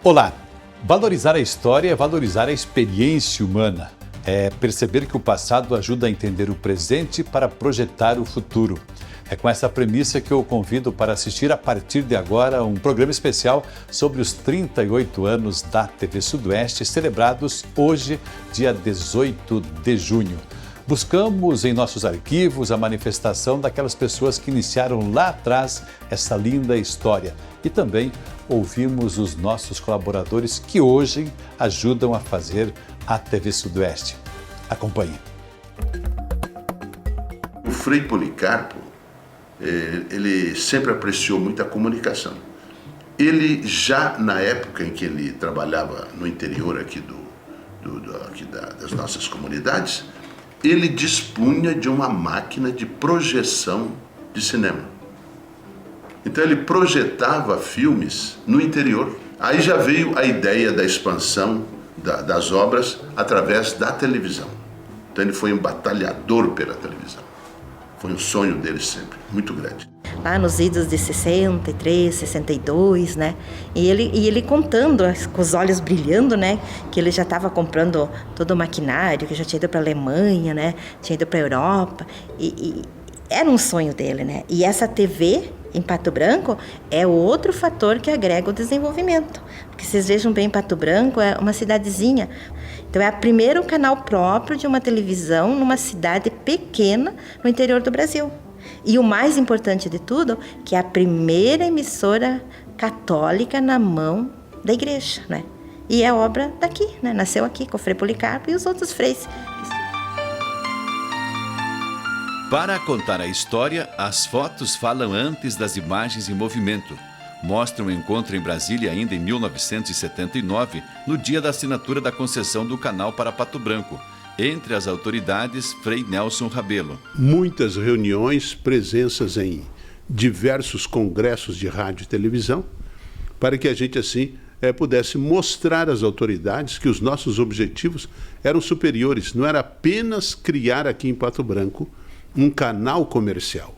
Olá! Valorizar a história é valorizar a experiência humana. É perceber que o passado ajuda a entender o presente para projetar o futuro. É com essa premissa que eu o convido para assistir a partir de agora um programa especial sobre os 38 anos da TV Sudoeste, celebrados hoje, dia 18 de junho. Buscamos em nossos arquivos a manifestação daquelas pessoas que iniciaram lá atrás essa linda história e também ouvimos os nossos colaboradores que hoje ajudam a fazer a TV Sudoeste. Acompanhe. O Frei Policarpo, ele sempre apreciou muito a comunicação. Ele já na época em que ele trabalhava no interior aqui das nossas comunidades, ele dispunha de uma máquina de projeção de cinema. Então ele projetava filmes no interior. Aí já veio a ideia da expansão das obras através da televisão. Então ele foi um batalhador pela televisão. Foi um sonho dele sempre, muito grande. Lá nos idos de 63, 62, né? E ele contando, com os olhos brilhando, né? Que ele já estava comprando todo o maquinário, que já tinha ido para a Alemanha, né? Tinha ido para a Europa. E era um sonho dele, né? E essa TV em Pato Branco é outro fator que agrega o desenvolvimento. Porque vocês vejam bem, Pato Branco é uma cidadezinha. Então é o primeiro canal próprio de uma televisão numa cidade pequena no interior do Brasil. E o mais importante de tudo, que é a primeira emissora católica na mão da igreja, né? E é obra daqui, né? Nasceu aqui com o Frei Policarpo e os outros freis. Para contar a história, as fotos falam antes das imagens em movimento. Mostram um encontro em Brasília ainda em 1979, no dia da assinatura da concessão do canal para Pato Branco. Entre as autoridades, Frei Nelson Rabelo. Muitas reuniões, presenças em diversos congressos de rádio e televisão, para que a gente assim pudesse mostrar às autoridades que os nossos objetivos eram superiores. Não era apenas criar aqui em Pato Branco um canal comercial,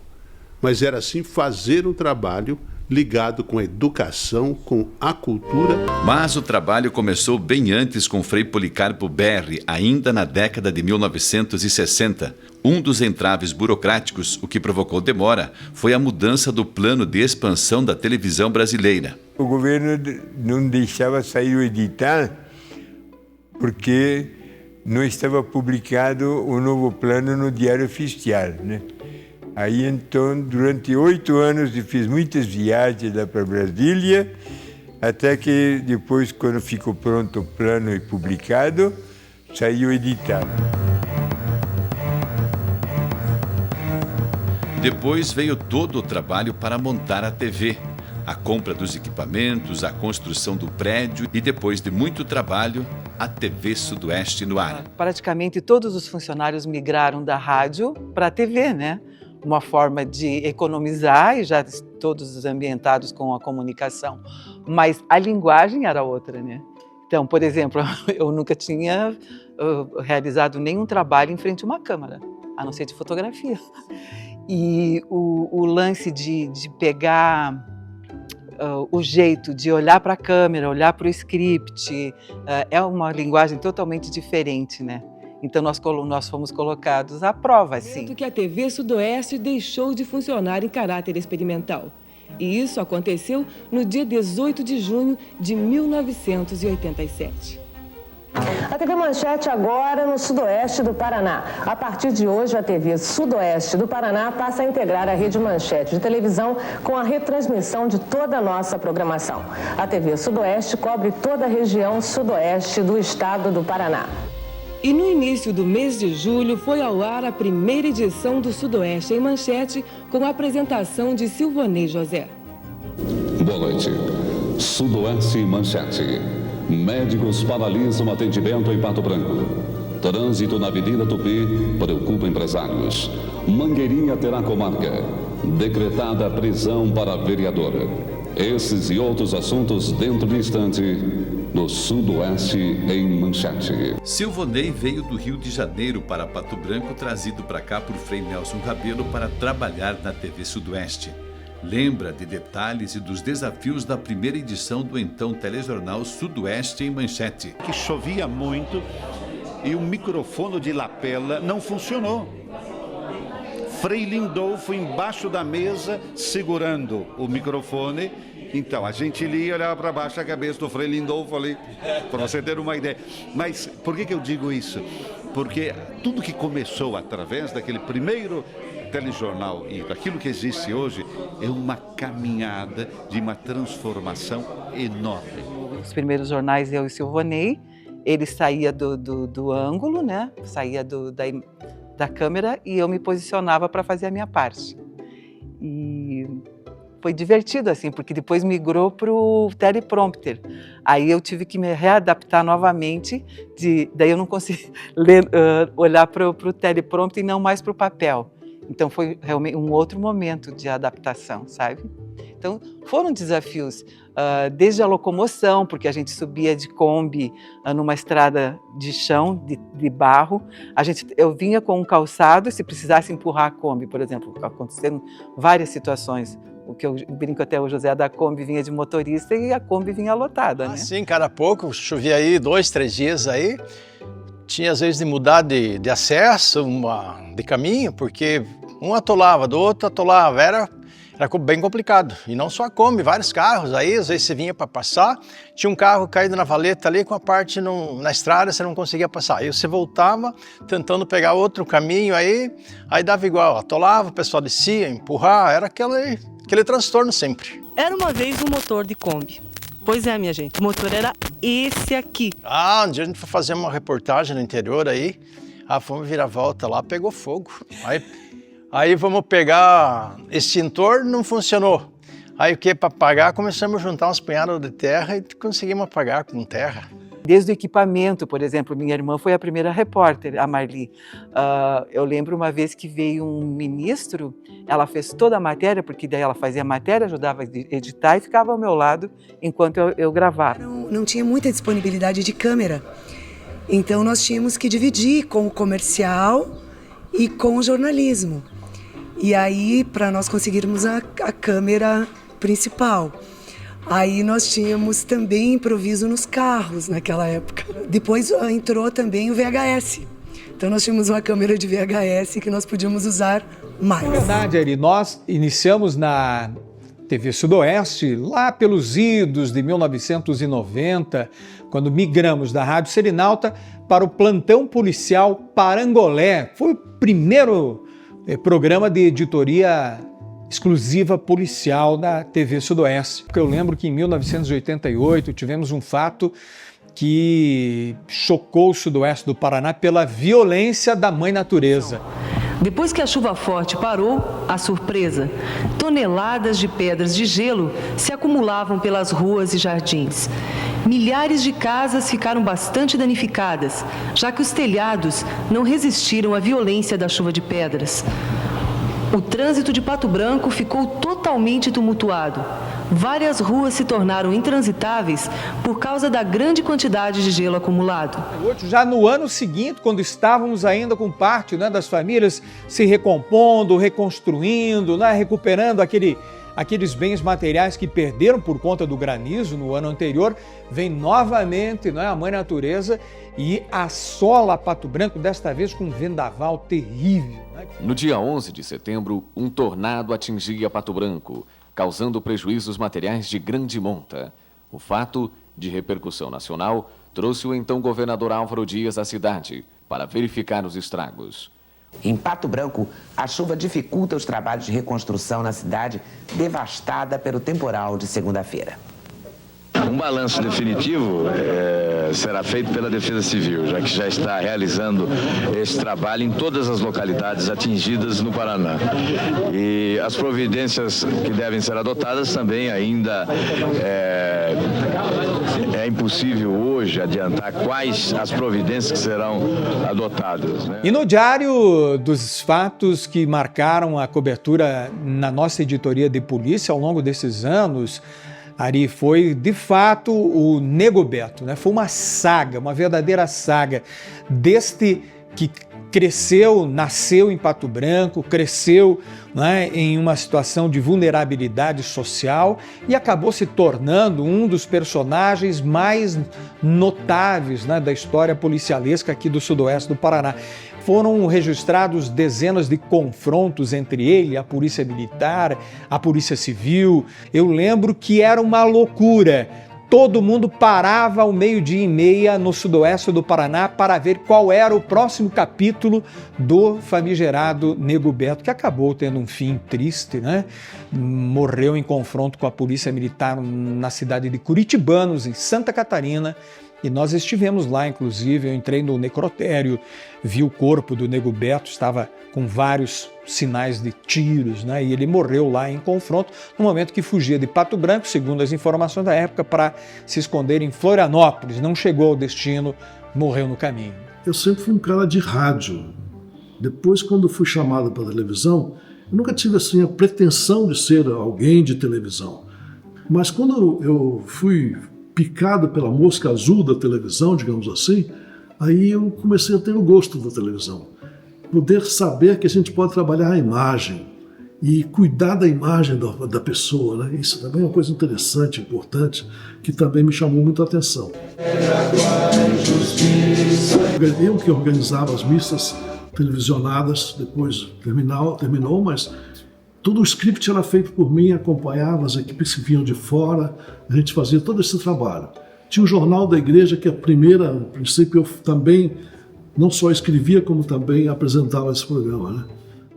mas era assim fazer um trabalho ligado com a educação, com a cultura. Mas o trabalho começou bem antes com Frei Policarpo Berri, ainda na década de 1960. Um dos entraves burocráticos, o que provocou demora, foi a mudança do plano de expansão da televisão brasileira. O governo não deixava sair o edital porque não estava publicado o novo plano no Diário Oficial, né? Aí então, durante 8 anos, eu fiz muitas viagens lá para Brasília, até que depois, quando ficou pronto o plano e publicado, saiu editado. Depois veio todo o trabalho para montar a TV, a compra dos equipamentos, a construção do prédio e, depois de muito trabalho, a TV Sudoeste no ar. Praticamente todos os funcionários migraram da rádio para a TV, né? Uma forma de economizar e já todos ambientados com a comunicação. Mas a linguagem era outra, né? Então, por exemplo, eu nunca tinha realizado nenhum trabalho em frente a uma câmera, a não ser de fotografia. E o lance de pegar o jeito de olhar para a câmera, olhar para o script, é uma linguagem totalmente diferente, né? Então nós fomos colocados à prova, sim. Que a TV Sudoeste deixou de funcionar em caráter experimental. E isso aconteceu no dia 18 de junho de 1987. A TV Manchete agora no sudoeste do Paraná. A partir de hoje, a TV Sudoeste do Paraná passa a integrar a rede Manchete de televisão com a retransmissão de toda a nossa programação. A TV Sudoeste cobre toda a região sudoeste do estado do Paraná. E no início do mês de julho foi ao ar a primeira edição do Sudoeste em Manchete com a apresentação de Silvonei José. Boa noite. Sudoeste em Manchete. Médicos paralisam atendimento em Pato Branco. Trânsito na Avenida Tupi preocupa empresários. Mangueirinha terá comarca. Decretada prisão para vereadora. Esses e outros assuntos dentro de instante no Sudoeste em Manchete. Silvonei veio do Rio de Janeiro para Pato Branco, trazido para cá por Frei Nelson Rabelo para trabalhar na TV Sudoeste. Lembra de detalhes e dos desafios da primeira edição do então telejornal Sudoeste em Manchete. Que chovia muito e o microfone de lapela não funcionou. Frei Lindolfo embaixo da mesa segurando o microfone. Então, a gente lia e olhava para baixo a cabeça do Frei Lindolfo ali, para você ter uma ideia. Mas por que eu digo isso? Porque tudo que começou através daquele primeiro telejornal e daquilo que existe hoje é uma caminhada de uma transformação enorme. Os primeiros jornais, eu e Silvanei, ele saía do ângulo, né? Saía da câmera e eu me posicionava para fazer a minha parte. E foi divertido, assim, porque depois migrou para o teleprompter. Aí eu tive que me readaptar novamente, daí eu não consegui olhar para o teleprompter e não mais para o papel. Então foi realmente um outro momento de adaptação, sabe? Então foram desafios, desde a locomoção, porque a gente subia de Kombi numa estrada de chão, de barro. Eu vinha com um calçado, se precisasse empurrar a Kombi, por exemplo, aconteceram várias situações. O que eu brinco até, o José da Kombi vinha de motorista e a Kombi vinha lotada, né? Sim, cada pouco, chovia aí 2, 3 dias aí. Tinha às vezes de mudar de acesso, de caminho, porque um atolava, do outro atolava, era bem complicado. E não só a Kombi, vários carros, aí às vezes você vinha para passar, tinha um carro caído na valeta ali com a parte na estrada, você não conseguia passar. Aí você voltava tentando pegar outro caminho, aí dava igual, atolava, o pessoal descia, empurrar, era aquele transtorno sempre. Era uma vez um motor de Kombi. Pois é, minha gente, o motor era esse aqui. Um dia a gente foi fazer uma reportagem no interior aí, fomos virar a volta lá, pegou fogo. Aí vamos pegar extintor, não funcionou. Aí o que, para apagar, começamos a juntar uns punhados de terra e conseguimos apagar com terra. Desde o equipamento, por exemplo, minha irmã foi a primeira repórter, a Marli. Eu lembro uma vez que veio um ministro, ela fez toda a matéria, porque daí ela fazia a matéria, ajudava a editar e ficava ao meu lado enquanto eu gravava. Não tinha muita disponibilidade de câmera, então nós tínhamos que dividir com o comercial e com o jornalismo. E aí, para nós conseguirmos a câmera principal. Aí nós tínhamos também improviso nos carros naquela época. Depois entrou também o VHS. Então nós tínhamos uma câmera de VHS que nós podíamos usar mais. Na verdade, Ari, nós iniciamos na TV Sudoeste lá pelos idos de 1990, quando migramos da Rádio Serenalta para o Plantão Policial Parangolé. Foi o primeiro programa de editoria exclusiva policial da TV Sudoeste. Porque eu lembro que em 1988 tivemos um fato que chocou o Sudoeste do Paraná pela violência da Mãe Natureza. Depois que a chuva forte parou, a surpresa, toneladas de pedras de gelo se acumulavam pelas ruas e jardins. Milhares de casas ficaram bastante danificadas, já que os telhados não resistiram à violência da chuva de pedras. O trânsito de Pato Branco ficou totalmente tumultuado. Várias ruas se tornaram intransitáveis por causa da grande quantidade de gelo acumulado. Já no ano seguinte, quando estávamos ainda com parte das famílias se recompondo, reconstruindo, recuperando aqueles bens materiais que perderam por conta do granizo no ano anterior, vem novamente a Mãe Natureza e assola Pato Branco, desta vez com um vendaval terrível. No dia 11 de setembro, um tornado atingia Pato Branco, causando prejuízos materiais de grande monta. O fato, de repercussão nacional, trouxe o então governador Álvaro Dias à cidade para verificar os estragos. Em Pato Branco, a chuva dificulta os trabalhos de reconstrução na cidade, devastada pelo temporal de segunda-feira. Um balanço definitivo será feito pela Defesa Civil, já que já está realizando esse trabalho em todas as localidades atingidas no Paraná. E as providências que devem ser adotadas também ainda é impossível hoje adiantar quais as providências que serão adotadas. E no diário dos fatos que marcaram a cobertura na nossa editoria de polícia ao longo desses anos, Ari, foi de fato o Nego Beto, Foi uma saga, uma verdadeira saga, deste que cresceu, nasceu em Pato Branco, cresceu, né, em uma situação de vulnerabilidade social e acabou se tornando um dos personagens mais notáveis, né, da história policialesca aqui do sudoeste do Paraná. Foram registrados dezenas de confrontos entre ele, a Polícia Militar, a Polícia Civil. Eu lembro que era uma loucura. Todo mundo parava ao 12h30 no sudoeste do Paraná para ver qual era o próximo capítulo do famigerado Nego Beto, que acabou tendo um fim triste, né? Morreu em confronto com a Polícia Militar na cidade de Curitibanos, em Santa Catarina, e nós estivemos lá, inclusive. Eu entrei no necrotério, vi o corpo do Nego Beto, estava com vários sinais de tiros, né? E ele morreu lá em confronto no momento que fugia de Pato Branco, segundo as informações da época, para se esconder em Florianópolis. Não chegou ao destino, morreu no caminho. Eu sempre fui um cara de rádio. Depois, quando fui chamado para a televisão, eu nunca tive assim a pretensão de ser alguém de televisão. Mas quando eu fui picado pela mosca azul da televisão, digamos assim, aí eu comecei a ter o gosto da televisão. Poder saber que a gente pode trabalhar a imagem e cuidar da imagem da pessoa, né? Isso também é uma coisa interessante, importante, que também me chamou muito a atenção. Eu que organizava as missas televisionadas, depois terminou, mas todo o script era feito por mim, acompanhava as equipes que vinham de fora, a gente fazia todo esse trabalho. Tinha o Jornal da Igreja, que a princípio eu também não só escrevia, como também apresentava esse programa, né?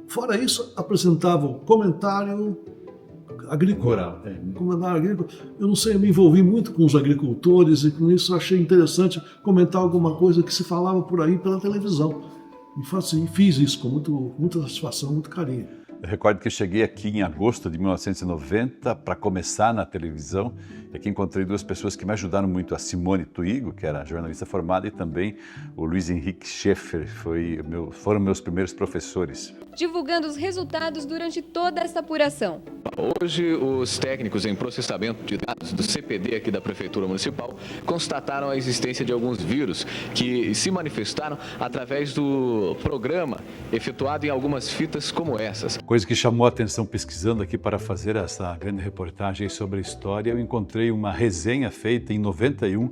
Fora isso, apresentava o comentário agrícola. Comentário agrícola. Eu não sei, eu me envolvi muito com os agricultores e com isso eu achei interessante comentar alguma coisa que se falava por aí pela televisão. E fiz isso com muita satisfação, muito carinho. Eu recordo que eu cheguei aqui em agosto de 1990 para começar na televisão. E aqui encontrei duas pessoas que me ajudaram muito, a Simone Tuigo, que era jornalista formada, e também o Luiz Henrique Schaeffer, foram meus primeiros professores. Divulgando os resultados durante toda essa apuração. Hoje, os técnicos em processamento de dados do CPD aqui da Prefeitura Municipal constataram a existência de alguns vírus que se manifestaram através do programa efetuado em algumas fitas como essas. Coisa que chamou a atenção pesquisando aqui para fazer essa grande reportagem sobre a história, eu encontrei uma resenha feita em 91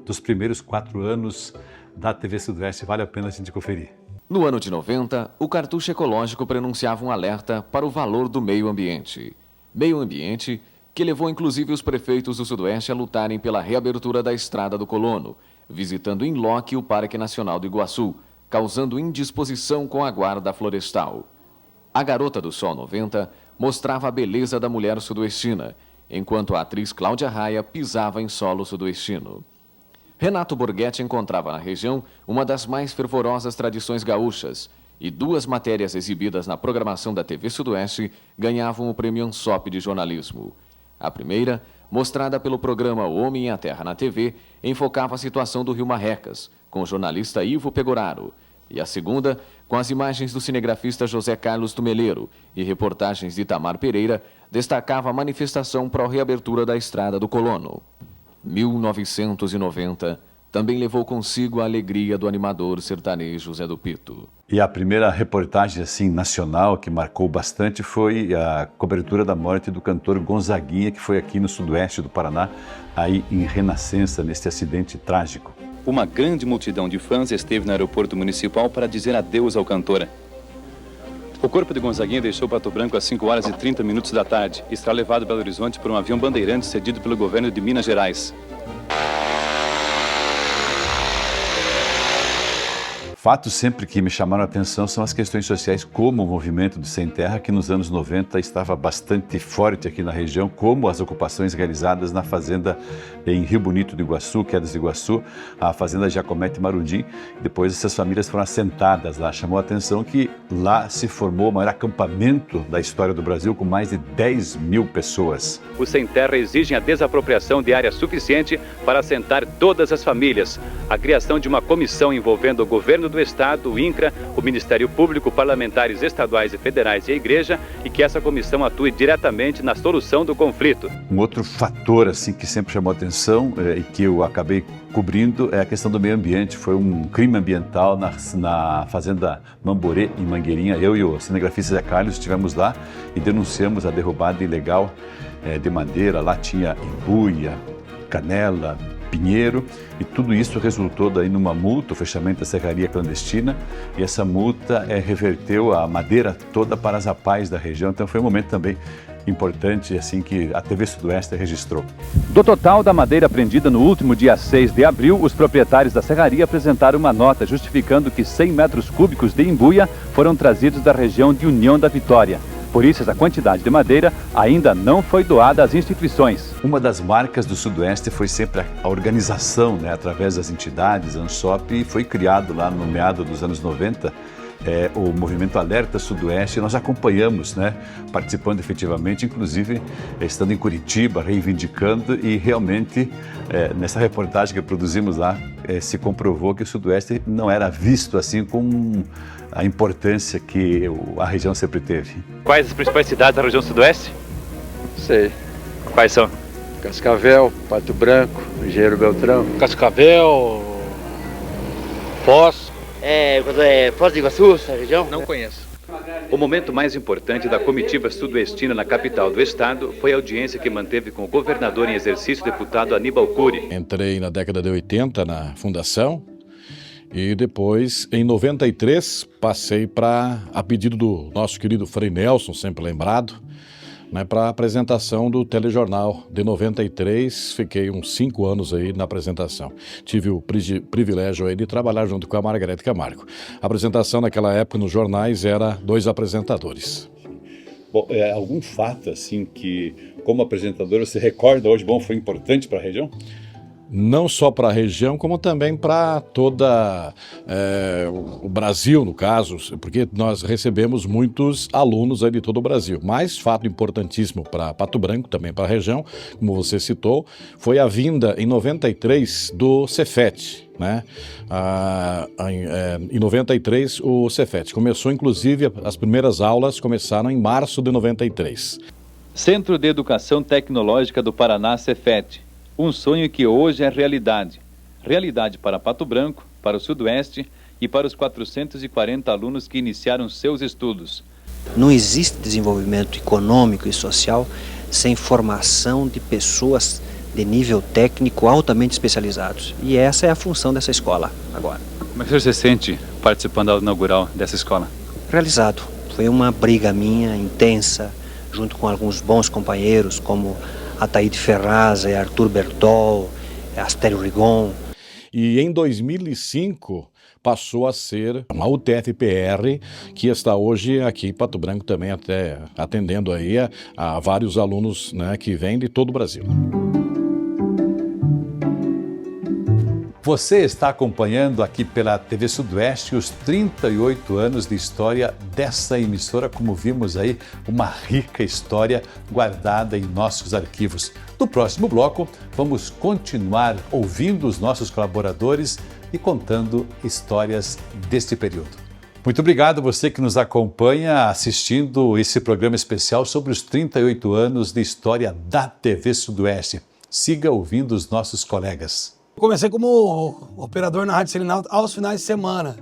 dos primeiros 4 anos da TV Sudoeste. Vale a pena a gente conferir. No ano de 90, o cartucho ecológico prenunciava um alerta para o valor do meio ambiente. Meio ambiente que levou inclusive os prefeitos do Sudoeste a lutarem pela reabertura da Estrada do Colono, visitando em loco o Parque Nacional do Iguaçu, causando indisposição com a guarda florestal. A Garota do Sol 90 mostrava a beleza da mulher sudoestina, enquanto a atriz Cláudia Raia pisava em solo sudoestino. Renato Borghetti encontrava na região uma das mais fervorosas tradições gaúchas, e 2 matérias exibidas na programação da TV Sudoeste ganhavam o prêmio ANSOP de jornalismo. A primeira, mostrada pelo programa O Homem e a Terra na TV, enfocava a situação do Rio Marrecas, com o jornalista Ivo Pegoraro, e a segunda, com as imagens do cinegrafista José Carlos Tumeleiro e reportagens de Itamar Pereira, destacava a manifestação para a reabertura da Estrada do Colono. 1990 também levou consigo a alegria do animador sertanejo Zé do Pito. E a primeira reportagem assim nacional que marcou bastante foi a cobertura da morte do cantor Gonzaguinha, que foi aqui no sudoeste do Paraná, aí em Renascença, neste acidente trágico. Uma grande multidão de fãs esteve no aeroporto municipal para dizer adeus ao cantor. O corpo de Gonzaguinha deixou Pato Branco às 5h30 da tarde e será levado a Belo Horizonte por um avião bandeirante cedido pelo governo de Minas Gerais. Fatos sempre que me chamaram a atenção são as questões sociais, como o movimento do Sem Terra, que nos anos 90 estava bastante forte aqui na região, como as ocupações realizadas na fazenda em Rio Bonito do Iguaçu, Quedas do Iguaçu, a fazenda Jacomete Marudim. Depois essas famílias foram assentadas lá. Chamou a atenção que lá se formou o maior acampamento da história do Brasil, com mais de 10 mil pessoas. Os Sem Terra exigem a desapropriação de área suficiente para assentar todas as famílias, a criação de uma comissão envolvendo o governo do do Estado, o INCRA, o Ministério Público, parlamentares estaduais e federais e a Igreja, e que essa comissão atue diretamente na solução do conflito. Um outro fator assim que sempre chamou atenção e que eu acabei cobrindo é a questão do meio ambiente. Foi um crime ambiental na fazenda Mamborê, em Mangueirinha. Eu e o cinegrafista Zé Carlos estivemos lá e denunciamos a derrubada ilegal de madeira. Lá tinha embuia, canela, pinheiro, e tudo isso resultou daí numa multa, o fechamento da serraria clandestina, e essa multa reverteu a madeira toda para as APAES da região. Então foi um momento também importante assim que a TV Sudoeste registrou. Do total da madeira apreendida no último dia 6 de abril, os proprietários da serraria apresentaram uma nota justificando que 100 metros cúbicos de embuia foram trazidos da região de União da Vitória. Por isso, essa quantidade de madeira ainda não foi doada às instituições. Uma das marcas do Sudoeste foi sempre a organização, através das entidades, a ANSOP, e foi criado lá no meado dos anos 90, o movimento Alerta Sudoeste. Nós acompanhamos, participando efetivamente, inclusive estando em Curitiba, reivindicando, e realmente nessa reportagem que produzimos lá, se comprovou que o Sudoeste não era visto assim com a importância que a região sempre teve. Quais as principais cidades da região Sudoeste? Sei. Quais são? Cascavel, Pato Branco, Engenheiro Beltrão. Cascavel, Foz. Foz do Iguaçu, essa região? Não conheço. O momento mais importante da comitiva sudoestina na capital do estado foi a audiência que manteve com o governador em exercício, deputado Aníbal Cury. Entrei na década de 80 na fundação e depois, em 93, passei a pedido do nosso querido Frei Nelson, sempre lembrado, para a apresentação do telejornal. De 93, fiquei uns 5 anos aí na apresentação. Tive o privilégio aí de trabalhar junto com a Margarete Camargo. A apresentação naquela época nos jornais era 2 apresentadores. Bom, algum fato assim que, como apresentador, você recorda hoje, foi importante para a região? Não só para a região, como também para toda o Brasil, no caso, porque nós recebemos muitos alunos aí de todo o Brasil. Mas fato importantíssimo para Pato Branco, também para a região, como você citou, foi a vinda em 93 do Cefet. Em 93 o Cefet começou, inclusive, as primeiras aulas começaram em março de 93. Centro de Educação Tecnológica do Paraná, Cefet. Um sonho que hoje é realidade. Realidade para Pato Branco, para o Sudoeste e para os 440 alunos que iniciaram seus estudos. Não existe desenvolvimento econômico e social sem formação de pessoas de nível técnico altamente especializados. E essa é a função dessa escola agora. Como é que você se sente participando da aula inaugural dessa escola? Realizado. Foi uma briga minha intensa, junto com alguns bons companheiros, como Ataíde Ferraz, Arthur Bertol, Astério Rigon. E em 2005 passou a ser uma UTF-PR, que está hoje aqui em Pato Branco também, até atendendo aí a vários alunos que vêm de todo o Brasil. Você está acompanhando aqui pela TV Sudoeste os 38 anos de história dessa emissora. Como vimos aí, uma rica história guardada em nossos arquivos. No próximo bloco, vamos continuar ouvindo os nossos colaboradores e contando histórias deste período. Muito obrigado você que nos acompanha assistindo esse programa especial sobre os 38 anos de história da TV Sudoeste. Siga ouvindo os nossos colegas. Comecei como operador na Rádio Serenalta aos finais de semana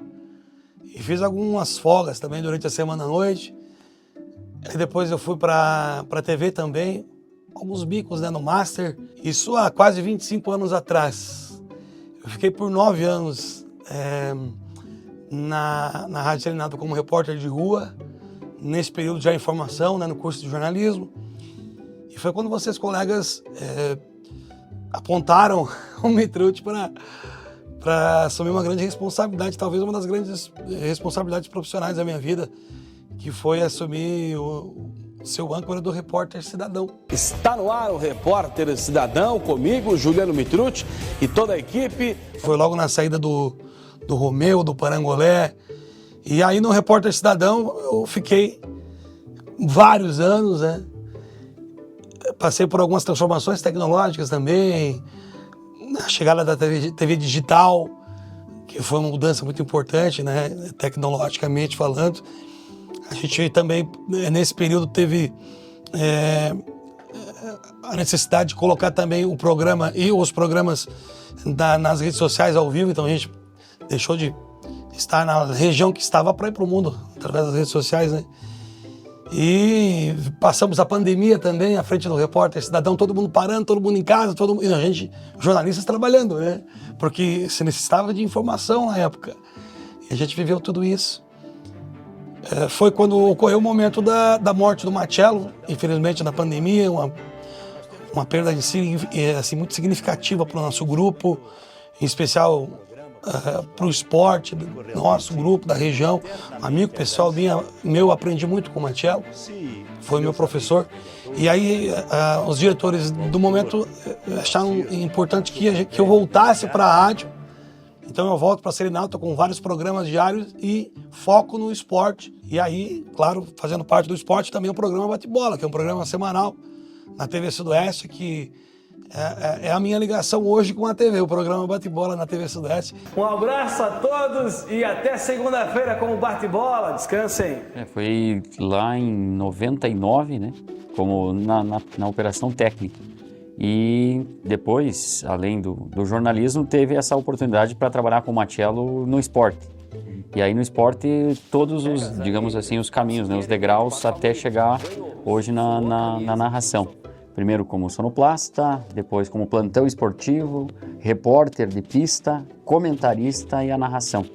e fiz algumas folgas também durante a semana à noite. E depois eu fui para a TV também, alguns bicos no Master. Isso há quase 25 anos atrás. Eu fiquei por 9 anos na Rádio Serenalta como repórter de rua, nesse período já em formação, no curso de jornalismo. E foi quando vocês, colegas, apontaram o Mitrucci para assumir uma grande responsabilidade, talvez uma das grandes responsabilidades profissionais da minha vida, que foi assumir o seu âncora do Repórter Cidadão. Está no ar o Repórter Cidadão, comigo, Juliano Mitrucci e toda a equipe. Foi logo na saída do Romeu, do Parangolé, e aí no Repórter Cidadão eu fiquei vários anos, Passei por algumas transformações tecnológicas também, a chegada da TV digital, que foi uma mudança muito importante, né, tecnologicamente falando. A gente também, nesse período, teve a necessidade de colocar também o programa e os programas nas redes sociais ao vivo, então a gente deixou de estar na região que estava para ir para o mundo, através das redes sociais, né? E passamos a pandemia também, à frente do Repórter Cidadão, todo mundo parando, todo mundo em casa, e a gente, jornalistas trabalhando, né? Porque se necessitava de informação na época. E a gente viveu tudo isso. Foi quando ocorreu o momento da morte do Marcelo, infelizmente na pandemia, uma perda assim, muito significativa para o nosso grupo, em especial para o esporte, nosso grupo, da região. Amigo pessoal meu, aprendi muito com o Marcelo, foi meu professor. E aí os diretores do momento acharam importante que eu voltasse para a rádio. Então eu volto para a Serenalta com vários programas diários e foco no esporte. E aí, claro, fazendo parte do esporte também o programa Bate-Bola, que é um programa semanal na TV Sudoeste, que é a minha ligação hoje com a TV, o programa Bate-Bola na TV Sudeste. Um abraço a todos e até segunda-feira com o Bate-Bola. Descansem. Foi lá em 99, né, como na operação técnica. E depois, além do jornalismo, teve essa oportunidade para trabalhar com o Marcelo no esporte. E aí no esporte, todos os, digamos assim, os caminhos, né, os degraus até chegar hoje na narração. Primeiro como sonoplasta, depois como plantão esportivo, repórter de pista, comentarista e a narração.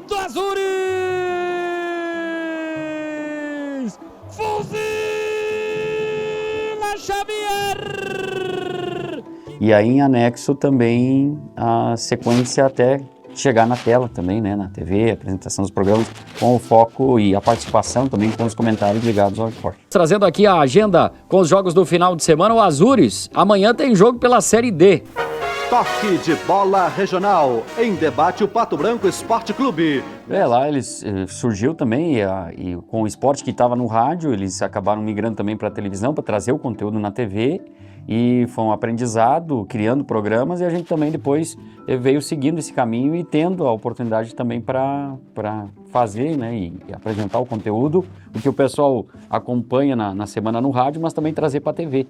Do Azuris! Fuzila Xavier! E aí em anexo também a sequência até chegar na tela também, né, na TV, a apresentação dos programas com o foco e a participação também com os comentários ligados ao esporte. Trazendo aqui a agenda com os jogos do final de semana, o Azuris, amanhã tem jogo pela Série D. Toque de bola regional, em debate o Pato Branco Esporte Clube. Lá eles surgiu também e com o esporte que estava no rádio, eles acabaram migrando também para a televisão para trazer o conteúdo na TV. E foi um aprendizado, criando programas, e a gente também depois veio seguindo esse caminho e tendo a oportunidade também para fazer, né, e apresentar o conteúdo, o que o pessoal acompanha na semana no rádio, mas também trazer para a TV.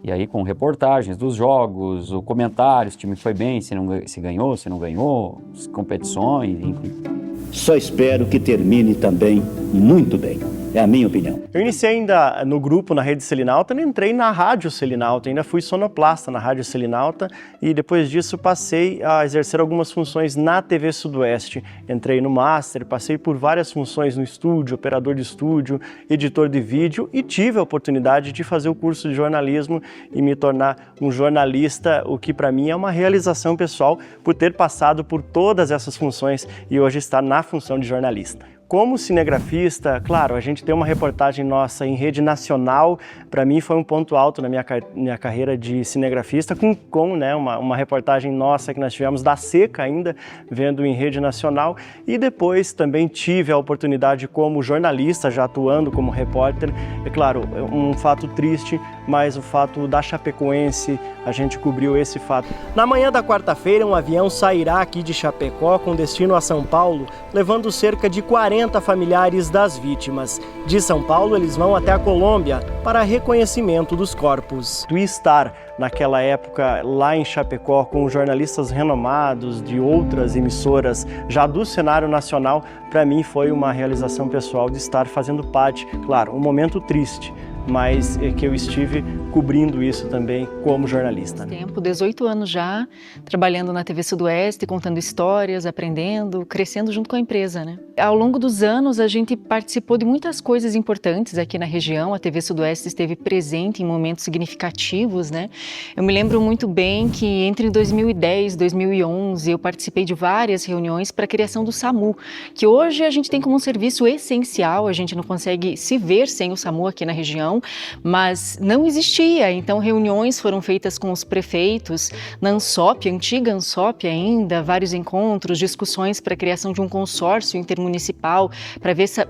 E aí com reportagens dos jogos, o comentário, se o time foi bem, se ganhou, se não ganhou, as competições, enfim. Só espero que termine também muito bem. É a minha opinião. Eu iniciei ainda no grupo, na Rede Selinalta, e entrei na Rádio Selinalta, ainda fui sonoplasta na Rádio Selinalta e depois disso passei a exercer algumas funções na TV Sudoeste. Entrei no Master, passei por várias funções no estúdio, operador de estúdio, editor de vídeo e tive a oportunidade de fazer o curso de jornalismo e me tornar um jornalista, o que para mim é uma realização pessoal por ter passado por todas essas funções e hoje estar na função de jornalista. Como cinegrafista, claro, a gente tem uma reportagem nossa em rede nacional, para mim foi um ponto alto na minha carreira de cinegrafista, com né, uma reportagem nossa que nós tivemos da Seca ainda, vendo em rede nacional, e depois também tive a oportunidade como jornalista, já atuando como repórter, é claro, um fato triste, mas o fato da Chapecoense, a gente cobriu esse fato. Na manhã da quarta-feira, um avião sairá aqui de Chapecó com destino a São Paulo, levando cerca de 40 familiares das vítimas. De São Paulo, eles vão até a Colômbia para reconhecimento dos corpos. E estar naquela época lá em Chapecó com jornalistas renomados de outras emissoras já do cenário nacional, para mim foi uma realização pessoal de estar fazendo parte, claro, um momento triste, mas é que eu estive cobrindo isso também como jornalista. Tempo, 18 anos já, trabalhando na TV Sudoeste, contando histórias, aprendendo, crescendo junto com a empresa, né? Ao longo dos anos, a gente participou de muitas coisas importantes aqui na região, a TV Sudoeste esteve presente em momentos significativos, né? Eu me lembro muito bem que entre 2010 e 2011, eu participei de várias reuniões para a criação do SAMU, que hoje a gente tem como um serviço essencial, a gente não consegue se ver sem o SAMU aqui na região. região, mas não existia. Então, reuniões foram feitas com os prefeitos, na ANSOP, antiga ANSOP ainda, vários encontros, discussões para a criação de um consórcio intermunicipal,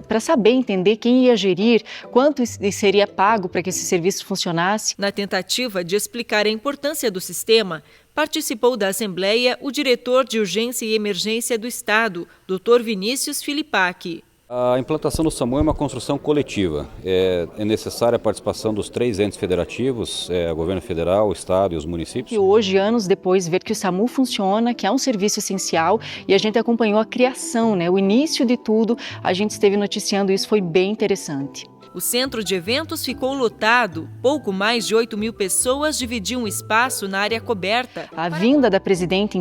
para saber, entender quem ia gerir, quanto seria pago para que esse serviço funcionasse. Na tentativa de explicar a importância do sistema, participou da Assembleia o diretor de Urgência e Emergência do Estado, Dr. Vinícius Filipac. A implantação do SAMU é uma construção coletiva. É necessária a participação dos 3 entes federativos, o governo federal, o estado e os municípios. E hoje, anos depois, ver que o SAMU funciona, que é um serviço essencial, e a gente acompanhou a criação, o início de tudo, a gente esteve noticiando isso, foi bem interessante. O centro de eventos ficou lotado. Pouco mais de 8.000 pessoas dividiam o espaço na área coberta. A vinda da presidente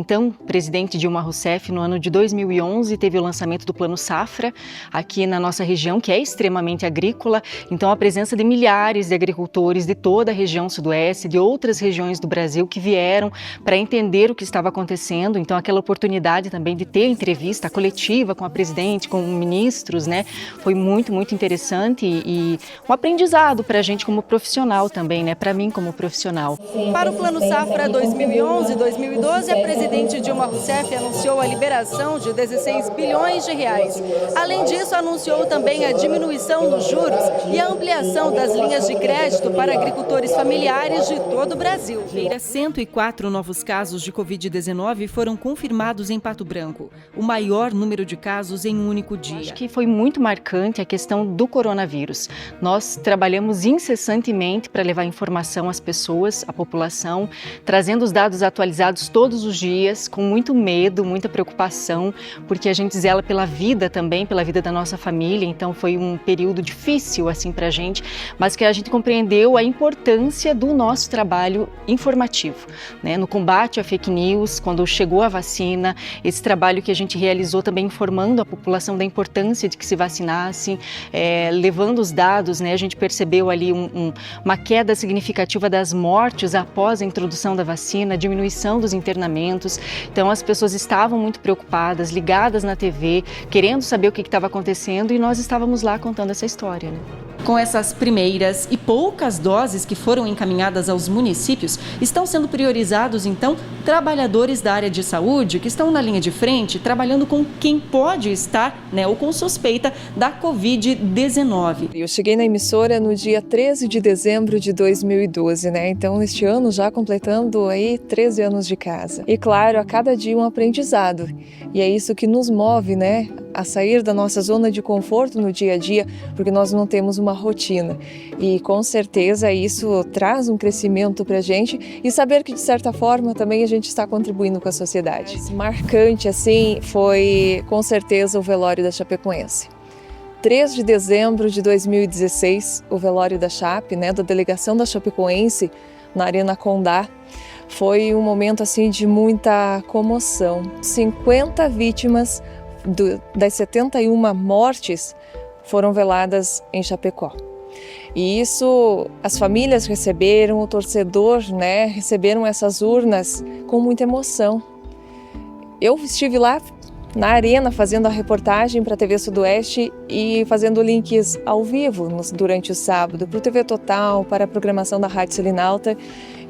Dilma Rousseff, no ano de 2011, teve o lançamento do Plano Safra, aqui na nossa região, que é extremamente agrícola. Então, a presença de milhares de agricultores de toda a região sudoeste, de outras regiões do Brasil, que vieram para entender o que estava acontecendo. Então, aquela oportunidade também de ter entrevista coletiva com a presidente, com ministros, foi muito, muito interessante e um aprendizado para a gente como profissional também, para mim como profissional. Para o Plano Safra 2011-2012, a presidente Dilma Rousseff anunciou a liberação de 16 bilhões de reais. Além disso, anunciou também a diminuição nos juros e a ampliação das linhas de crédito para agricultores familiares de todo o Brasil. 104 novos casos de Covid-19 foram confirmados em Pato Branco, o maior número de casos em um único dia. Acho que foi muito marcante a questão do coronavírus. Nós trabalhamos incessantemente para levar informação às pessoas, à população, trazendo os dados atualizados todos os dias, com muito medo, muita preocupação, porque a gente zela pela vida também, pela vida da nossa família, então foi um período difícil assim para a gente, mas que a gente compreendeu a importância do nosso trabalho informativo, no combate à fake news, quando chegou a vacina, esse trabalho que a gente realizou também informando a população da importância de que se vacinassem, levando os dados, a gente percebeu ali uma queda significativa das mortes após a introdução da vacina, diminuição dos internamentos. Então as pessoas estavam muito preocupadas, ligadas na TV, querendo saber o que estava acontecendo e nós estávamos lá contando essa história. Com essas primeiras e poucas doses que foram encaminhadas aos municípios, estão sendo priorizados, então, trabalhadores da área de saúde que estão na linha de frente, trabalhando com quem pode estar, ou com suspeita da Covid-19. Eu cheguei na emissora no dia 13 de dezembro de 2012, Então, neste ano, já completando aí 13 anos de casa. E, claro, a cada dia um aprendizado. E é isso que nos move, a sair da nossa zona de conforto no dia a dia, porque nós não temos uma rotina. E com certeza isso traz um crescimento para a gente e saber que de certa forma também a gente está contribuindo com a sociedade. Marcante assim foi com certeza o velório da Chapecoense. 3 de dezembro de 2016, o velório da Chape, da delegação da Chapecoense na Arena Condá, foi um momento assim de muita comoção. 50 vítimas das 71 mortes foram veladas em Chapecó. E isso as famílias receberam, o torcedor, receberam essas urnas com muita emoção. Eu estive lá na arena fazendo a reportagem para a TV Sudoeste e fazendo links ao vivo durante o sábado para o TV Total, para a programação da Rádio Selinalta.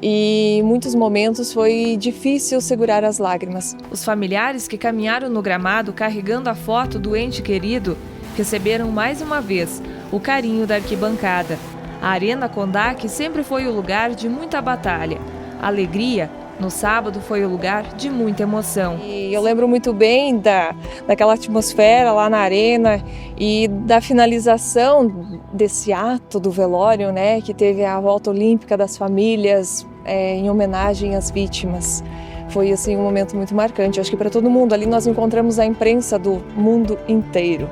E em muitos momentos foi difícil segurar as lágrimas. Os familiares que caminharam no gramado carregando a foto do ente querido receberam mais uma vez o carinho da arquibancada. A Arena Condá, que sempre foi o lugar de muita batalha, alegria, no sábado foi o lugar de muita emoção. E eu lembro muito bem daquela atmosfera lá na arena e da finalização desse ato do velório, que teve a volta olímpica das famílias em homenagem às vítimas. Foi assim um momento muito marcante. Acho que para todo mundo ali nós encontramos a imprensa do mundo inteiro,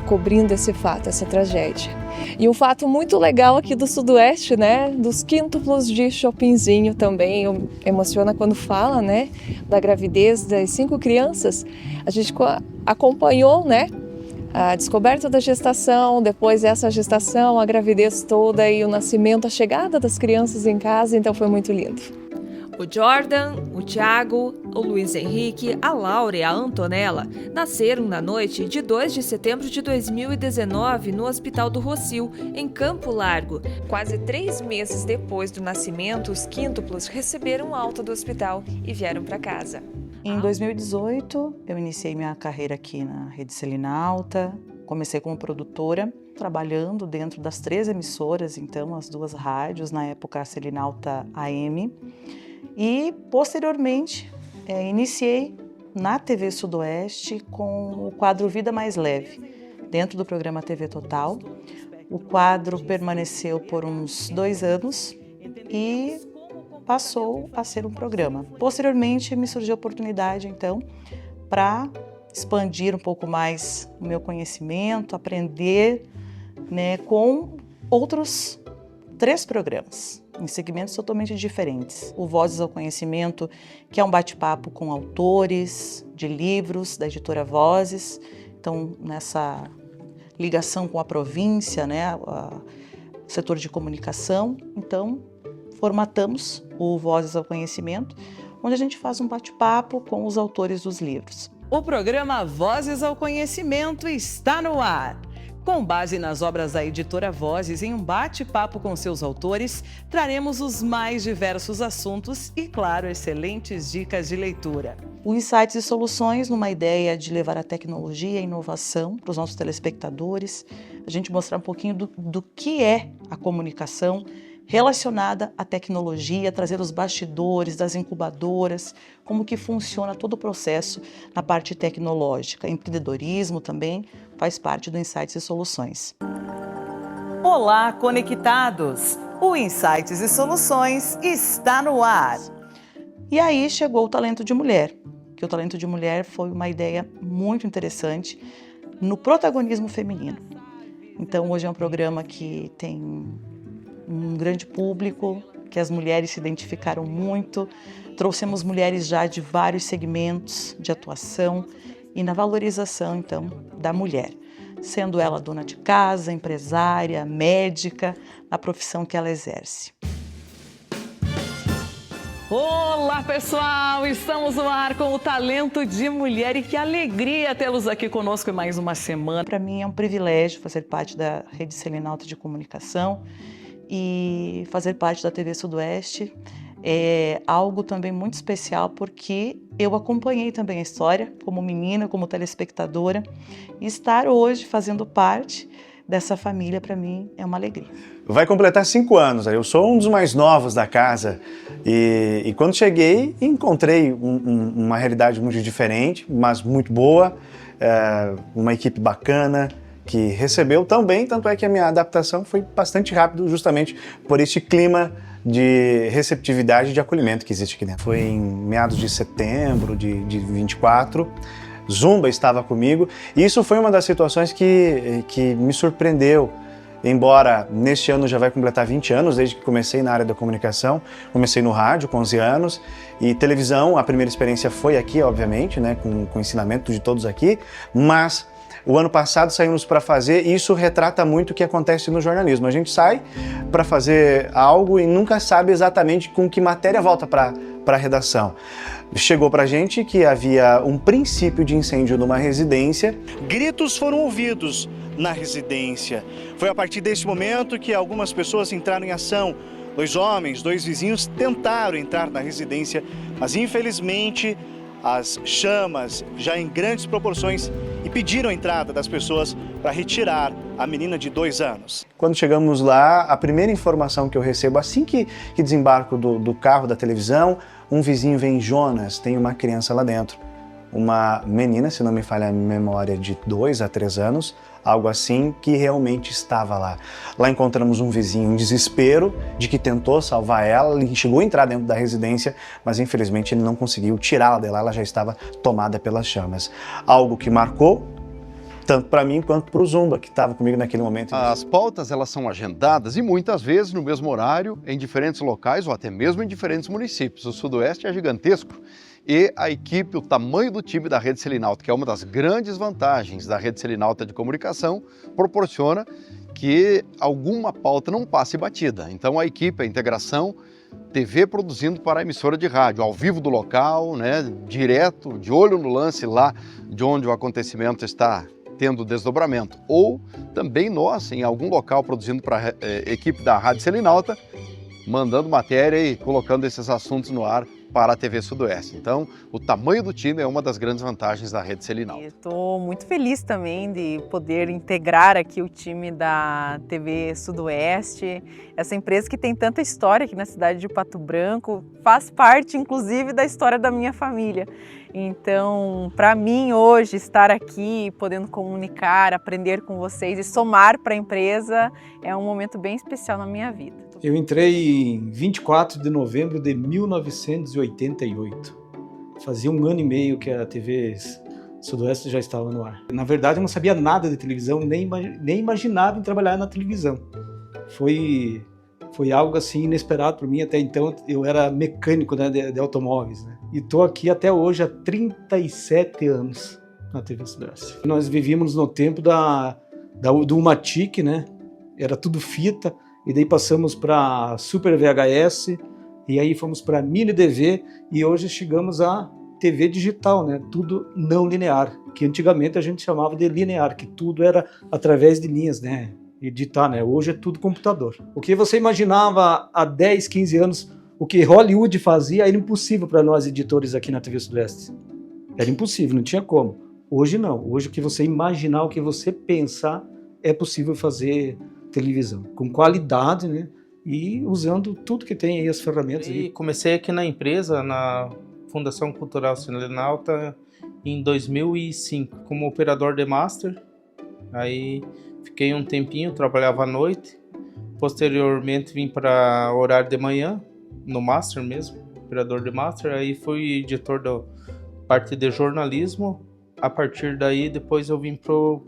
cobrindo esse fato, essa tragédia. E um fato muito legal aqui do Sudoeste, dos quíntuplos de Chopinzinho também, emociona quando fala, da gravidez das 5 crianças. A gente acompanhou, a descoberta da gestação, depois essa gestação, a gravidez toda e o nascimento, a chegada das crianças em casa, então foi muito lindo. O Jordan, o Thiago, o Luiz Henrique, a Laura e a Antonella nasceram na noite de 2 de setembro de 2019 no Hospital do Rossio, em Campo Largo. Quase 3 meses depois do nascimento, os quíntuplos receberam alta do hospital e vieram para casa. Em 2018, eu iniciei minha carreira aqui na Rede Selinalta. Comecei como produtora, trabalhando dentro das 3 emissoras, então as 2 rádios, na época a Selinalta AM. E, posteriormente, iniciei na TV Sudoeste com o quadro Vida Mais Leve, dentro do programa TV Total. O quadro permaneceu por uns 2 anos e passou a ser um programa. Posteriormente, me surgiu a oportunidade, então, para expandir um pouco mais o meu conhecimento, aprender, né, com outros 3 programas, em segmentos totalmente diferentes. O Vozes ao Conhecimento, que é um bate-papo com autores de livros da editora Vozes, então nessa ligação com a província, né, o setor de comunicação. Então, formatamos o Vozes ao Conhecimento, onde a gente faz um bate-papo com os autores dos livros. O programa Vozes ao Conhecimento está no ar. Com base nas obras da editora Vozes, em um bate-papo com seus autores, traremos os mais diversos assuntos e, claro, excelentes dicas de leitura. O Insights e Soluções, numa ideia de levar a tecnologia e a inovação para os nossos telespectadores, a gente mostrar um pouquinho do que é a comunicação relacionada à tecnologia, trazer os bastidores das incubadoras, como que funciona todo o processo na parte tecnológica. Empreendedorismo também faz parte do Insights e Soluções. Olá, conectados! O Insights e Soluções está no ar. E aí chegou o Talento de Mulher, que o Talento de Mulher foi uma ideia muito interessante no protagonismo feminino. Então hoje é um programa que tem um grande público, que as mulheres se identificaram muito. Trouxemos mulheres já de vários segmentos de atuação e na valorização, então, da mulher. Sendo ela dona de casa, empresária, médica, na profissão que ela exerce. Olá, pessoal! Estamos no ar com o Talento de Mulher e que alegria tê-los aqui conosco em mais uma semana. Para mim é um privilégio fazer parte da Rede Selinalta de Comunicação e fazer parte da TV Sudoeste é algo também muito especial porque eu acompanhei também a história como menina, como telespectadora, e estar hoje fazendo parte dessa família para mim é uma alegria. Vai completar 5 anos, eu sou um dos mais novos da casa e quando cheguei encontrei uma realidade muito diferente, mas muito boa, uma equipe bacana, que recebeu tão bem, tanto é que a minha adaptação foi bastante rápido, justamente por este clima de receptividade e de acolhimento que existe aqui dentro. Foi em meados de setembro de 24, Zumba estava comigo, e isso foi uma das situações que me surpreendeu, embora neste ano já vai completar 20 anos, desde que comecei na área da comunicação, comecei no rádio com 11 anos, e televisão, a primeira experiência foi aqui, obviamente, né, com o ensinamento de todos aqui, mas o ano passado saímos para fazer, e isso retrata muito o que acontece no jornalismo. A gente sai para fazer algo e nunca sabe exatamente com que matéria volta para a redação. Chegou para a gente que havia um princípio de incêndio numa residência. Gritos foram ouvidos na residência. Foi a partir desse momento que algumas pessoas entraram em ação. 2 homens, 2 vizinhos tentaram entrar na residência, mas infelizmente as chamas já em grandes proporções e pediram a entrada das pessoas para retirar a menina de 2 anos. Quando chegamos lá, a primeira informação que eu recebo assim que desembarco do carro da televisão, um vizinho vem: Jonas, tem uma criança lá dentro. Uma menina, se não me falha a memória, de 2 a 3 anos, algo assim, que realmente estava lá. Lá encontramos um vizinho em desespero de que tentou salvar ela, ele chegou a entrar dentro da residência, mas infelizmente ele não conseguiu tirá-la de lá, ela já estava tomada pelas chamas. Algo que marcou tanto para mim quanto para o Zumba, que estava comigo naquele momento. As pautas, elas são agendadas e muitas vezes no mesmo horário, em diferentes locais ou até mesmo em diferentes municípios. O Sudoeste é gigantesco. E a equipe, o tamanho do time da Rede Selinalta, que é uma das grandes vantagens da Rede Selinalta de Comunicação, proporciona que alguma pauta não passe batida. Então a equipe, a integração TV produzindo para a emissora de rádio, ao vivo do local, né, direto, de olho no lance lá de onde o acontecimento está tendo desdobramento. Ou também nós, em algum local, produzindo para a equipe da Rádio Selinalta, mandando matéria e colocando esses assuntos no ar para a TV Sudoeste. Então, o tamanho do time é uma das grandes vantagens da Rede Selinalta. Estou muito feliz também de poder integrar aqui o time da TV Sudoeste, essa empresa que tem tanta história aqui na cidade de Pato Branco, faz parte inclusive da história da minha família. Então, para mim hoje estar aqui, podendo comunicar, aprender com vocês e somar para a empresa é um momento bem especial na minha vida. Eu entrei em 24 de novembro de 1988. Fazia 1 ano e meio que a TV Sudoeste já estava no ar. Na verdade, eu não sabia nada de televisão, nem imaginava em trabalhar na televisão. Foi algo assim inesperado para mim. Até então, eu era mecânico, né, de automóveis, né? E estou aqui até hoje há 37 anos na TV Sudoeste. Nós vivíamos no tempo do Umatic, né? Era tudo fita. E daí passamos para Super VHS, e aí fomos para Mini DV, e hoje chegamos à TV digital, né? Tudo não linear, que antigamente a gente chamava de linear, que tudo era através de linhas, né? Editar, né? Hoje é tudo computador. O que você imaginava há 10, 15 anos, o que Hollywood fazia, era impossível para nós editores aqui na TV Sudoeste. Era impossível, não tinha como. Hoje não. Hoje o que você imaginar, o que você pensar, é possível fazer televisão, com qualidade, né? E usando tudo que tem aí, as ferramentas. E comecei aqui na empresa, na Fundação Cultural Selinalta, em 2005, como operador de master. Aí fiquei um tempinho, trabalhava à noite. Posteriormente vim para horário de manhã, no master mesmo, operador de master. Aí fui editor da parte de jornalismo. A partir daí, depois eu vim pro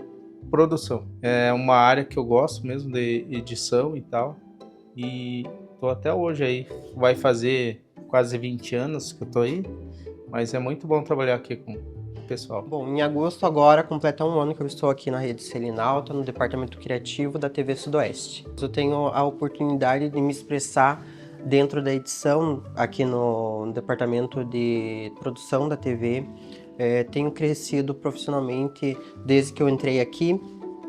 produção. É uma área que eu gosto mesmo de edição e tal. E tô até hoje aí. Vai fazer quase 20 anos que eu tô aí. Mas é muito bom trabalhar aqui com o pessoal. Bom, em agosto agora completa 1 ano que eu estou aqui na Rede Selinalta, no departamento criativo da TV Sudoeste. Eu tenho a oportunidade de me expressar dentro da edição, aqui no departamento de produção da TV. Tenho crescido profissionalmente desde que eu entrei aqui,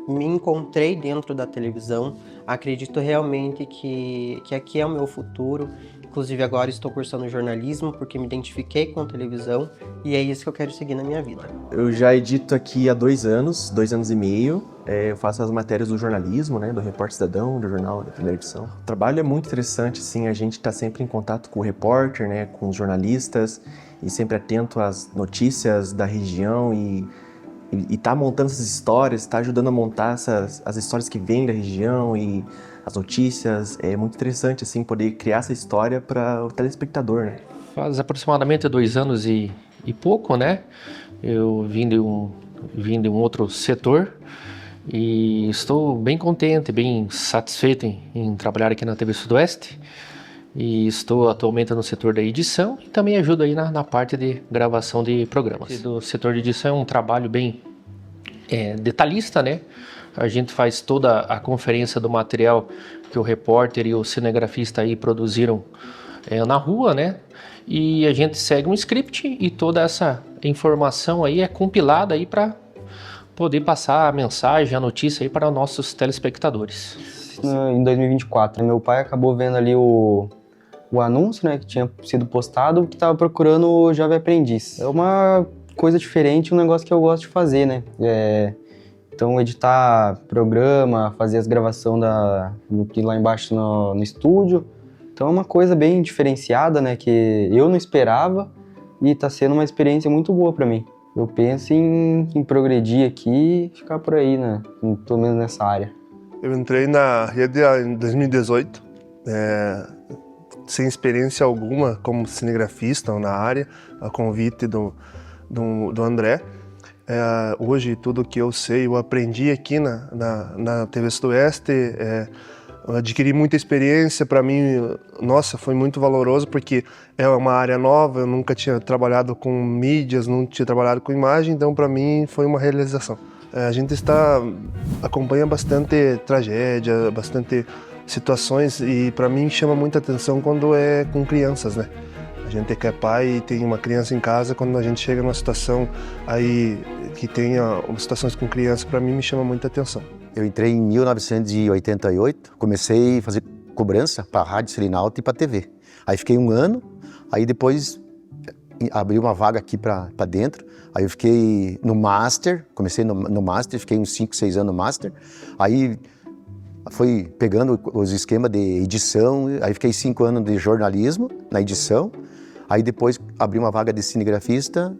me encontrei dentro da televisão, acredito realmente que aqui é o meu futuro. Inclusive agora estou cursando jornalismo porque me identifiquei com a televisão e é isso que eu quero seguir na minha vida. Eu já edito aqui há 2 anos, 2 anos e meio. Eu faço as matérias do jornalismo, né, do Repórter Cidadão, do jornal da primeira edição. O trabalho é muito interessante, assim, a gente está sempre em contato com o repórter, né, com os jornalistas e sempre atento às notícias da região e tá montando essas histórias, tá ajudando a montar as histórias que vêm da região e as notícias. É muito interessante, assim, poder criar essa história para o telespectador, né? Faz aproximadamente 2 anos e pouco, né? Eu vim de um outro setor e estou bem contente, bem satisfeito em trabalhar aqui na TV Sudoeste. E estou atualmente no setor da edição e também ajudo aí na parte de gravação de programas. Do setor de edição é um trabalho bem detalhista, né? A gente faz toda a conferência do material que o repórter e o cinegrafista aí produziram na rua, né? E a gente segue um script e toda essa informação aí é compilada aí para poder passar a mensagem, a notícia aí para nossos telespectadores. Em 2024, meu pai acabou vendo ali o anúncio, né, que tinha sido postado, que estava procurando o Jovem Aprendiz. É uma coisa diferente, um negócio que eu gosto de fazer, né? Então, editar programa, fazer as gravações lá embaixo no estúdio. Então, é uma coisa bem diferenciada, né, que eu não esperava e está sendo uma experiência muito boa para mim. Eu penso em progredir aqui e ficar por aí, né, pelo menos nessa área. Eu entrei na rede em 2018, sem experiência alguma como cinegrafista na área, a convite do André. Hoje tudo que eu sei, eu aprendi aqui na TV Sudoeste, eu adquiri muita experiência. Para mim, nossa, foi muito valoroso porque é uma área nova, eu nunca tinha trabalhado com mídias, não tinha trabalhado com imagem, então para mim foi uma realização. A gente acompanha bastante tragédia, bastante situações e para mim chama muita atenção quando é com crianças, né? A gente que é pai e tem uma criança em casa, quando a gente chega numa situação aí que tenha situações com crianças, para mim me chama muita atenção. Eu entrei em 1988, comecei a fazer cobrança para a Rádio Selinalta e para a TV. Aí fiquei um ano, aí depois abri uma vaga aqui para dentro, aí eu fiquei no Master, comecei no Master, fiquei uns 5, 6 anos no Master, aí foi pegando os esquemas de edição, aí fiquei 5 anos de jornalismo na edição, aí depois abri uma vaga de cinegrafista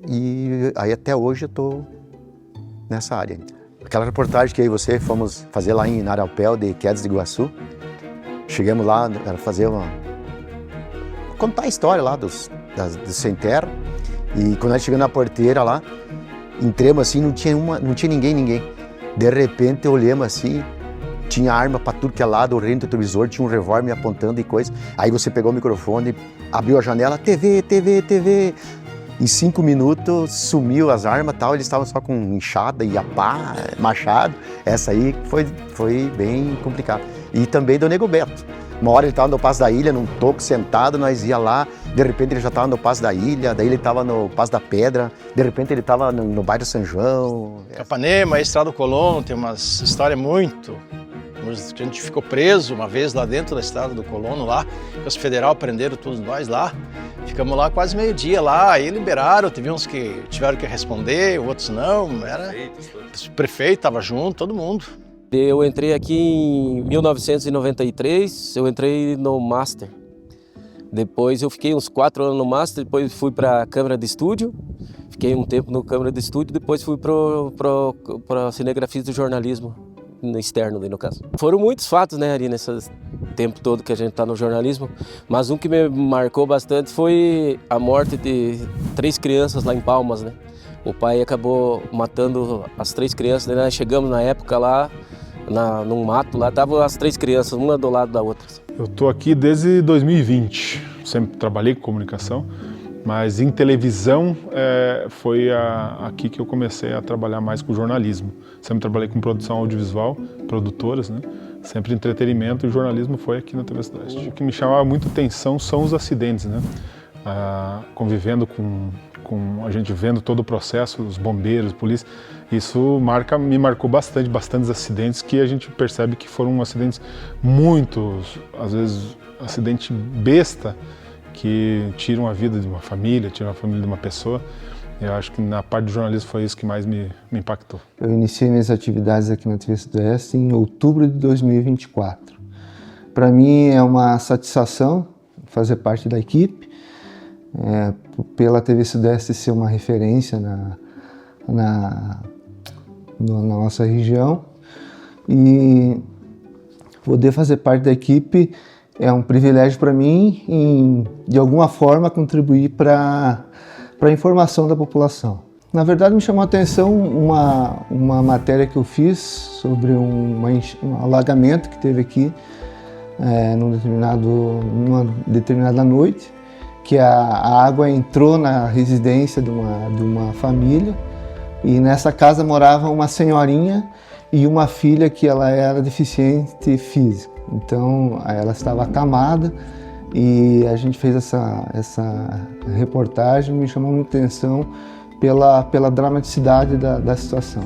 e aí até hoje eu tô nessa área. Aquela reportagem que eu e você fomos fazer lá em Narapel, de Quedas de Iguaçu, chegamos lá, era fazer contar a história lá dos sem terra, e quando nós chegamos na porteira lá, entramos assim, não tinha ninguém. De repente olhamos assim, tinha arma para tudo que é lado, o retrovisor, tinha um revólver me apontando e coisa. Aí você pegou o microfone, abriu a janela, TV. Em 5 minutos sumiu as armas e tal, eles estavam só com enxada e a pá, machado. Essa aí foi bem complicado. E também do Nego Beto. Uma hora ele estava no Passo da Ilha, num toco sentado, nós ia lá, de repente ele já estava no Passo da Ilha, daí ele estava no Passo da Pedra, de repente ele estava no bairro São João. Capanema, Estrada do Colono, tem umas histórias muito... A gente ficou preso uma vez lá dentro da Estrada do Colono, lá, os federal prenderam todos nós lá, ficamos lá quase meio-dia lá, aí liberaram, teve uns que tiveram que responder, outros não, o prefeito estava junto, todo mundo. Eu entrei aqui em 1993, eu entrei no Master. Depois eu fiquei uns 4 anos no Master, depois fui para a Câmara de Estúdio, fiquei um tempo no Câmara de Estúdio, depois fui para cinegrafia do jornalismo. No externo, no caso. Foram muitos fatos, né, ali nesse tempo todo que a gente está no jornalismo, mas um que me marcou bastante foi a morte de 3 crianças lá em Palmas, né? O pai acabou matando as 3 crianças, né? Chegamos na época lá, num mato, lá estavam as 3 crianças, uma do lado da outra. Eu estou aqui desde 2020, sempre trabalhei com comunicação, mas em televisão foi aqui que eu comecei a trabalhar mais com jornalismo. Sempre trabalhei com produção audiovisual, produtoras, né? Sempre entretenimento, e jornalismo foi aqui na TV Sudoeste. O que me chamava muito atenção são os acidentes, né? Convivendo com a gente vendo todo o processo, os bombeiros, polícia, isso me marcou bastantes acidentes que a gente percebe que foram acidentes muitos, às vezes acidente besta, que tiram a vida de uma família, tiram a família de uma pessoa. Eu acho que na parte do jornalismo foi isso que mais me impactou. Eu iniciei minhas atividades aqui na TV Sudoeste em outubro de 2024. Para mim é uma satisfação fazer parte da equipe, pela TV Sudoeste ser uma referência na nossa região, e poder fazer parte da equipe é um privilégio para mim de alguma forma contribuir para a informação da população. Na verdade, me chamou a atenção uma matéria que eu fiz sobre um alagamento que teve aqui numa determinada noite, que a água entrou na residência de uma família, e nessa casa morava uma senhorinha e uma filha que ela era deficiente física. Então ela estava acamada, e a gente fez essa reportagem, me chamou muita atenção pela dramaticidade da situação.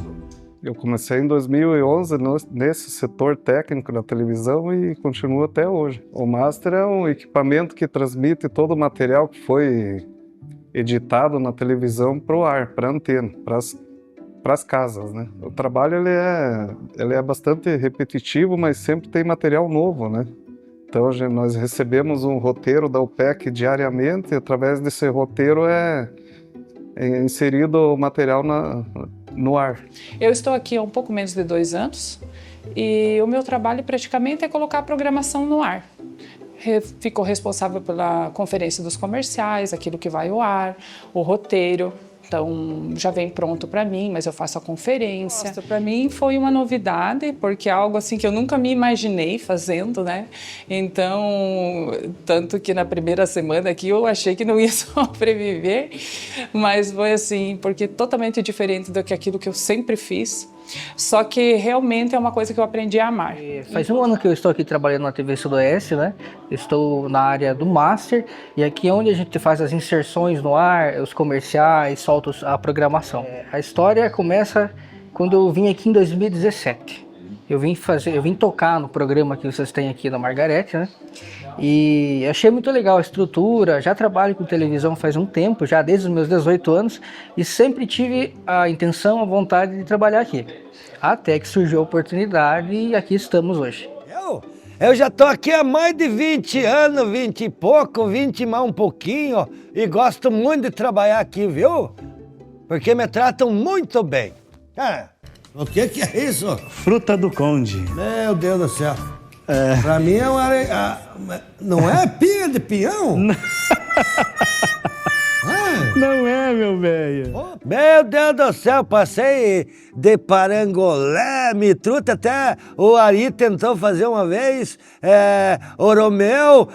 Eu comecei em 2011 nesse setor técnico da televisão e continuo até hoje. O Master é um equipamento que transmite todo o material que foi editado na televisão para o ar, para a antena, para as casas, né? O trabalho ele é bastante repetitivo, mas sempre tem material novo, né? Então nós recebemos um roteiro da UPEC diariamente, e através desse roteiro é inserido o material no ar. Eu estou aqui há um pouco menos de 2 anos e o meu trabalho praticamente é colocar a programação no ar. Fico responsável pela conferência dos comerciais, aquilo que vai ao ar, o roteiro. Então, já vem pronto para mim, mas eu faço a conferência. Para mim foi uma novidade, porque é algo assim que eu nunca me imaginei fazendo, né? Então, tanto que na primeira semana aqui eu achei que não ia sobreviver, mas foi assim, porque totalmente diferente do que aquilo que eu sempre fiz. Só que realmente é uma coisa que eu aprendi a amar. Faz um ano que eu estou aqui trabalhando na TV Sudoeste, né? Estou na área do Master e aqui é onde a gente faz as inserções no ar, os comerciais, solta a programação. A história começa quando eu vim aqui em 2017. Eu vim tocar no programa que vocês têm aqui na Margarete, né? E achei muito legal a estrutura. Já trabalho com televisão faz um tempo, já desde os meus 18 anos, e sempre tive a intenção, a vontade de trabalhar aqui. Até que surgiu a oportunidade e aqui estamos hoje. Eu já tô aqui há mais de 20 anos, 20 e pouco, 20 mais um pouquinho, e gosto muito de trabalhar aqui, viu? Porque me tratam muito bem. Cara, o que é isso? Fruta do Conde. Meu Deus do céu. Pra mim é uma não é pinha de pinhão? Não é, meu velho. Meu Deus do céu, passei de parangolé, me truta, até o Ari tentou fazer uma vez, o Romeu,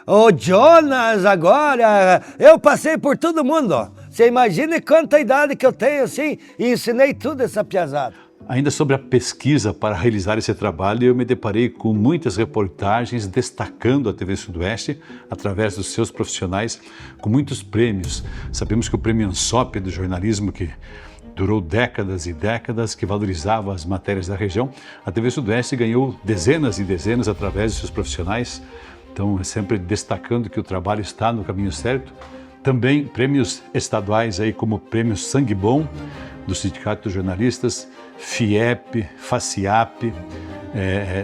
o Jonas agora, eu passei por todo mundo, ó. Você imagina quanta idade que eu tenho assim, e ensinei tudo essa piazada. Ainda sobre a pesquisa para realizar esse trabalho, eu me deparei com muitas reportagens destacando a TV Sudoeste através dos seus profissionais com muitos prêmios. Sabemos que o Prêmio ANSOP do jornalismo, que durou décadas e décadas, que valorizava as matérias da região, a TV Sudoeste ganhou dezenas e dezenas através de seus profissionais. Então, sempre destacando que o trabalho está no caminho certo. Também prêmios estaduais aí como o Prêmio Sangue Bom do Sindicato dos Jornalistas, FIEP, FACIAP,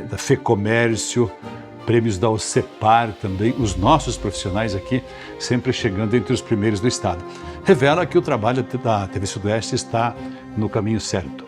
da FEComércio, prêmios da OCEPAR também, os nossos profissionais aqui sempre chegando entre os primeiros do estado. Revela que o trabalho da TV Sudoeste está no caminho certo.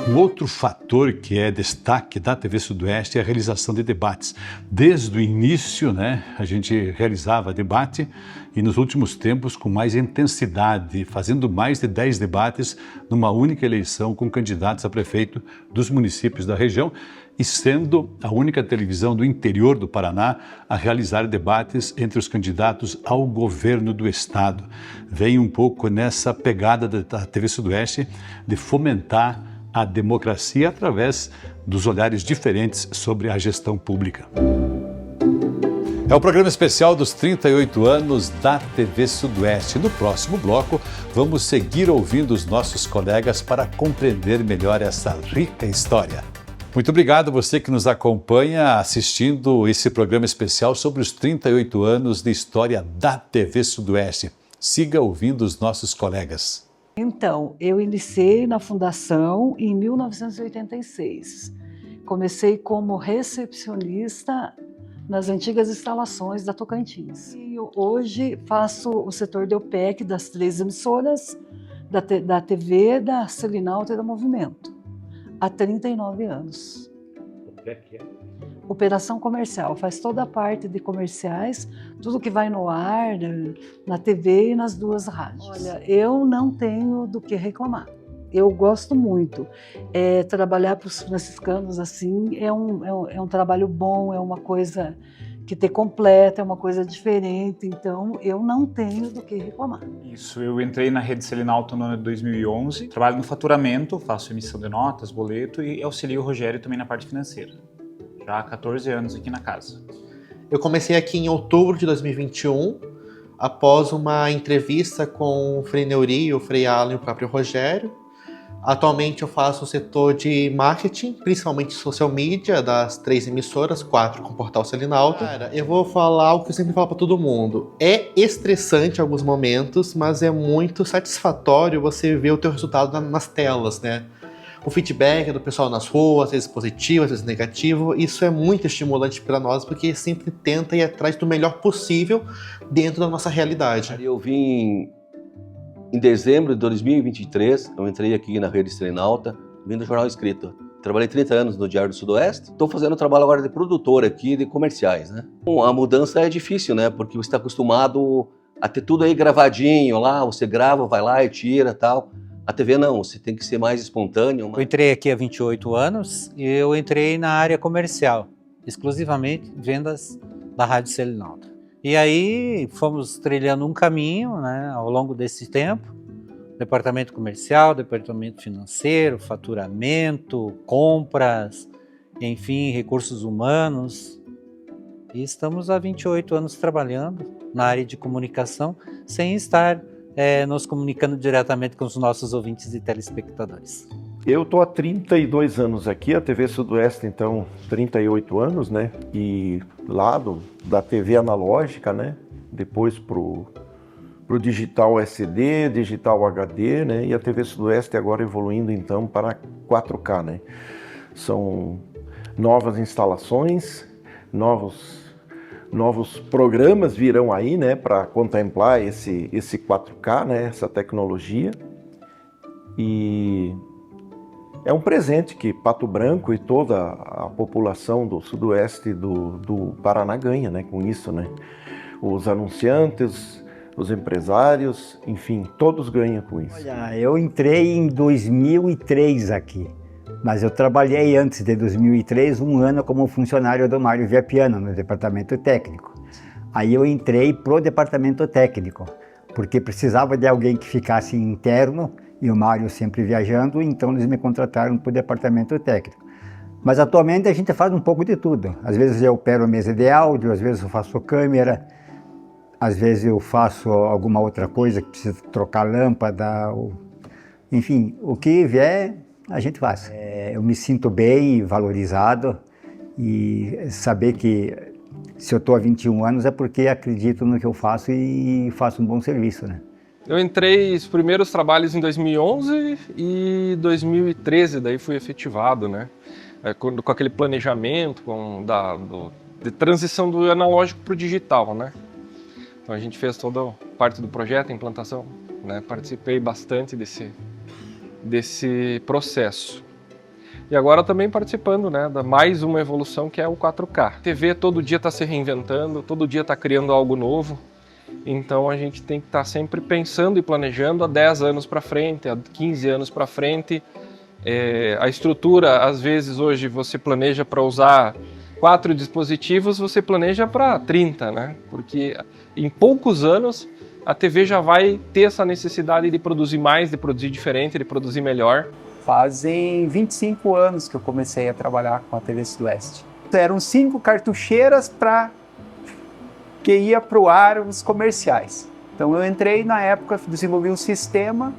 Um outro fator que é destaque da TV Sudoeste é a realização de debates. Desde o início, a gente realizava debate e nos últimos tempos com mais intensidade, fazendo mais de 10 debates numa única eleição com candidatos a prefeito dos municípios da região e sendo a única televisão do interior do Paraná a realizar debates entre os candidatos ao governo do estado. Vem um pouco nessa pegada da TV Sudoeste de fomentar a democracia através dos olhares diferentes sobre a gestão pública. É o programa especial dos 38 anos da TV Sudoeste. No próximo bloco, vamos seguir ouvindo os nossos colegas para compreender melhor essa rica história. Muito obrigado você que nos acompanha assistindo esse programa especial sobre os 38 anos de história da TV Sudoeste. Siga ouvindo os nossos colegas. Então, eu iniciei na fundação em 1986. Comecei como recepcionista nas antigas instalações da Tocantins. E hoje faço o setor de OPEC das 3 emissoras, da TV, da Selinalta e da Movimento, há 39 anos. OPEC é? Operação comercial, faz toda a parte de comerciais, tudo que vai no ar, na TV e nas 2 rádios. Olha, eu não tenho do que reclamar. Eu gosto muito. Trabalhar para os franciscanos assim é um trabalho bom, é uma coisa que te completa, é uma coisa diferente, então eu não tenho do que reclamar. Isso, eu entrei na Rede Selinalta no ano de 2011, trabalho no faturamento, faço emissão de notas, boleto e auxilio o Rogério também na parte financeira. Já há 14 anos aqui na casa. Eu comecei aqui em outubro de 2021, após uma entrevista com o Frei Neuri, o Frei Alan e o próprio Rogério. Atualmente eu faço o setor de marketing, principalmente social media, das 3 emissoras, 4 com o portal Selinalta. Cara, eu vou falar o que eu sempre falo para todo mundo. É estressante em alguns momentos, mas é muito satisfatório você ver o teu resultado nas telas, né? O feedback do pessoal nas ruas, às vezes positivo, às vezes negativo, isso é muito estimulante para nós, porque sempre tenta ir atrás do melhor possível dentro da nossa realidade. Eu vim em dezembro de 2023, eu entrei aqui na Rede Selinalta, vim do jornal escrito. Trabalhei 30 anos no Diário do Sudoeste, estou fazendo trabalho agora de produtor aqui, de comerciais, né? A mudança é difícil, né? Porque você está acostumado a ter tudo aí gravadinho lá, você grava, vai lá e tira e tal. A TV não, você tem que ser mais espontâneo. Eu entrei aqui há 28 anos e eu entrei na área comercial, exclusivamente vendas da Rádio Selinalta. E aí fomos trilhando um caminho, né, ao longo desse tempo, Departamento comercial, departamento financeiro, faturamento, compras, enfim, recursos humanos. E estamos há 28 anos trabalhando na área de comunicação, sem estar nos comunicando diretamente com os nossos ouvintes e telespectadores. Eu estou há 32 anos aqui, a TV Sudoeste, então, 38 anos, né? E lá da TV analógica, né? Depois pro digital SD, digital HD, né? E a TV Sudoeste agora evoluindo, então, para 4K, né? São novas instalações, novos programas virão aí, né? Para contemplar esse 4K, né? Essa tecnologia. E é um presente que Pato Branco e toda a população do sudoeste do Paraná ganha, né, com isso, né? Os anunciantes, os empresários, enfim, todos ganham com isso. Olha, eu entrei em 2003 aqui, mas eu trabalhei antes de 2003 um ano como funcionário do Mário Viapiano no departamento técnico. Aí eu entrei pro departamento técnico, porque precisava de alguém que ficasse interno, e o Mário sempre viajando, então eles me contrataram para o departamento técnico. Mas atualmente a gente faz um pouco de tudo. Às vezes eu opero mesa de áudio, às vezes eu faço câmera, às vezes eu faço alguma outra coisa que precisa trocar lâmpada, enfim, o que vier a gente faz. Eu me sinto bem, valorizado, e saber que se eu estou há 21 anos é porque acredito no que eu faço e faço um bom serviço, né? Eu entrei os primeiros trabalhos em 2011 e 2013, daí fui efetivado, né? Com aquele planejamento de transição do analógico para o digital, né? Então a gente fez toda parte do projeto, a implantação, né? Participei bastante desse processo. E agora também participando, né, da mais uma evolução que é o 4K. A TV todo dia está se reinventando, todo dia está criando algo novo. Então a gente tem que estar sempre pensando e planejando há 10 anos para frente, há 15 anos para frente. A estrutura, às vezes hoje você planeja para usar 4 dispositivos, você planeja para 30, né? Porque em poucos anos a TV já vai ter essa necessidade de produzir mais, de produzir diferente, de produzir melhor. Fazem 25 anos que eu comecei a trabalhar com a TV Sudoeste. Eram 5 cartucheiras que ia para o ar os comerciais. Então eu entrei na época, desenvolvi um sistema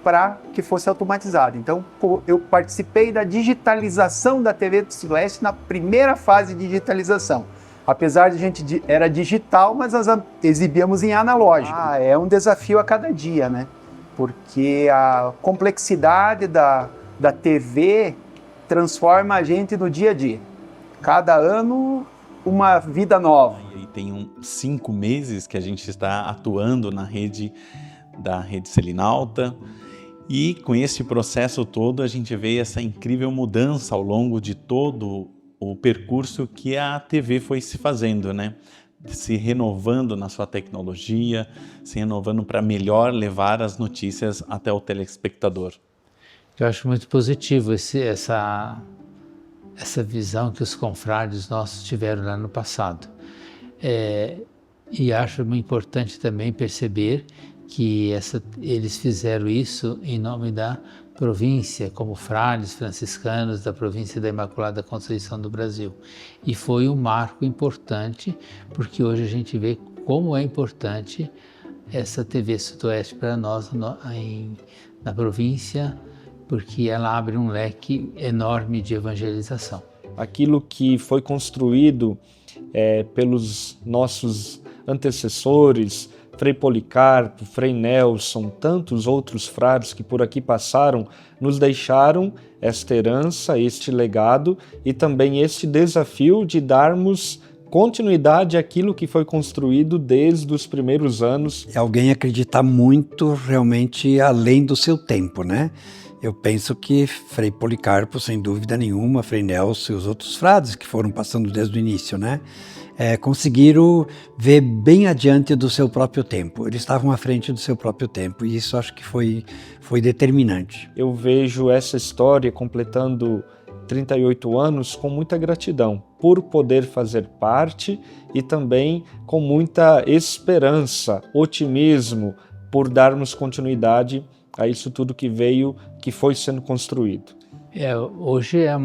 para que fosse automatizado. Então eu participei da digitalização da TV do Sudoeste na primeira fase de digitalização. Apesar de a gente era digital, mas nós exibíamos em analógico. É um desafio a cada dia, né? Porque a complexidade da TV transforma a gente no dia a dia. Cada ano uma vida nova. E tem 5 meses que a gente está atuando na rede da Rede Selinalta, e com esse processo todo a gente vê essa incrível mudança ao longo de todo o percurso que a TV foi se fazendo, né? Se renovando na sua tecnologia, se renovando para melhor levar as notícias até o telespectador. Eu acho muito positivo essa visão que os confrades nossos tiveram lá no passado. E acho muito importante também perceber que eles fizeram isso em nome da província, como frades franciscanos da província da Imaculada Conceição do Brasil. E foi um marco importante, porque hoje a gente vê como é importante essa TV Sudoeste para nós na província, porque ela abre um leque enorme de evangelização. Aquilo que foi construído pelos nossos antecessores, Frei Policarpo, Frei Nelson, tantos outros frades que por aqui passaram, nos deixaram esta herança, este legado e também este desafio de darmos continuidade àquilo que foi construído desde os primeiros anos. Alguém acreditar muito realmente além do seu tempo, né? Eu penso que Frei Policarpo, sem dúvida nenhuma, Frei Nelson e os outros frades que foram passando desde o início, né? Conseguiram ver bem adiante do seu próprio tempo. Eles estavam à frente do seu próprio tempo e isso acho que foi determinante. Eu vejo essa história completando 38 anos com muita gratidão por poder fazer parte e também com muita esperança, otimismo por darmos continuidade a isso tudo que foi sendo construído. Hoje é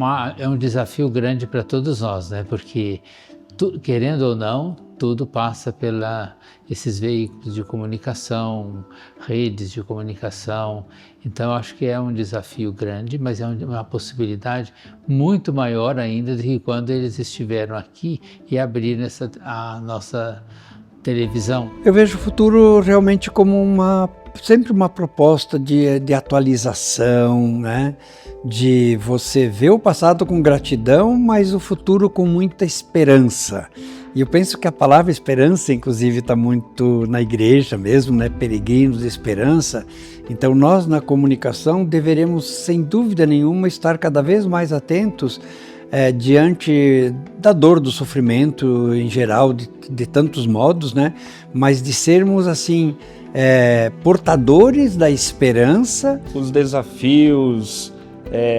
um desafio grande para todos nós, né? Porque, querendo ou não, tudo passa esses veículos de comunicação, redes de comunicação. Então, acho que é um desafio grande, mas é uma possibilidade muito maior ainda do que quando eles estiveram aqui e abriram a nossa televisão. Eu vejo o futuro realmente como sempre uma proposta de atualização, né? De você ver o passado com gratidão, mas o futuro com muita esperança. E eu penso que a palavra esperança, inclusive, está muito na igreja mesmo, né? Peregrinos de esperança. Então nós na comunicação deveremos, sem dúvida nenhuma, estar cada vez mais atentos diante da dor, do sofrimento em geral, de tantos modos, né? Mas de sermos assim portadores da esperança. Os desafios,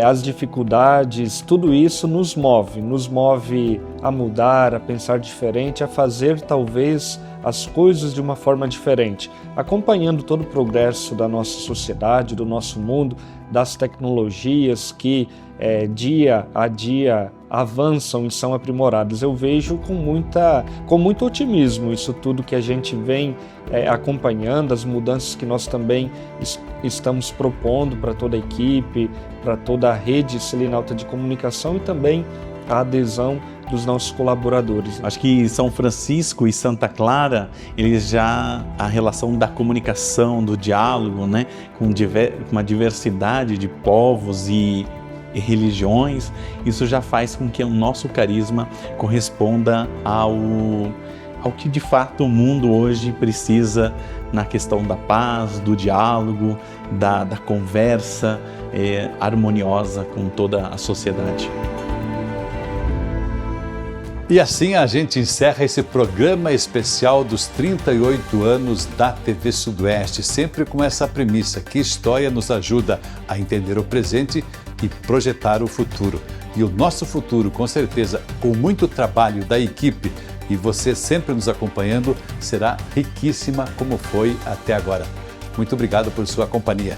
as dificuldades, tudo isso nos move a mudar, a pensar diferente, a fazer talvez as coisas de uma forma diferente, acompanhando todo o progresso da nossa sociedade, do nosso mundo, das tecnologias que dia a dia avançam e são aprimoradas. Eu vejo com muito otimismo isso tudo que a gente vem acompanhando, as mudanças que nós também estamos propondo para toda a equipe, para toda a rede Selinalta de comunicação e também a adesão dos nossos colaboradores. Acho que São Francisco e Santa Clara, a relação da comunicação, do diálogo, né, com uma diversidade de povos e religiões, isso já faz com que o nosso carisma corresponda ao que de fato o mundo hoje precisa na questão da paz, do diálogo, da conversa harmoniosa com toda a sociedade. E assim a gente encerra esse programa especial dos 38 anos da TV Sudoeste, sempre com essa premissa: que história nos ajuda a entender o presente e projetar o futuro. E o nosso futuro, com certeza, com muito trabalho da equipe e você sempre nos acompanhando, será riquíssima como foi até agora. Muito obrigado por sua companhia.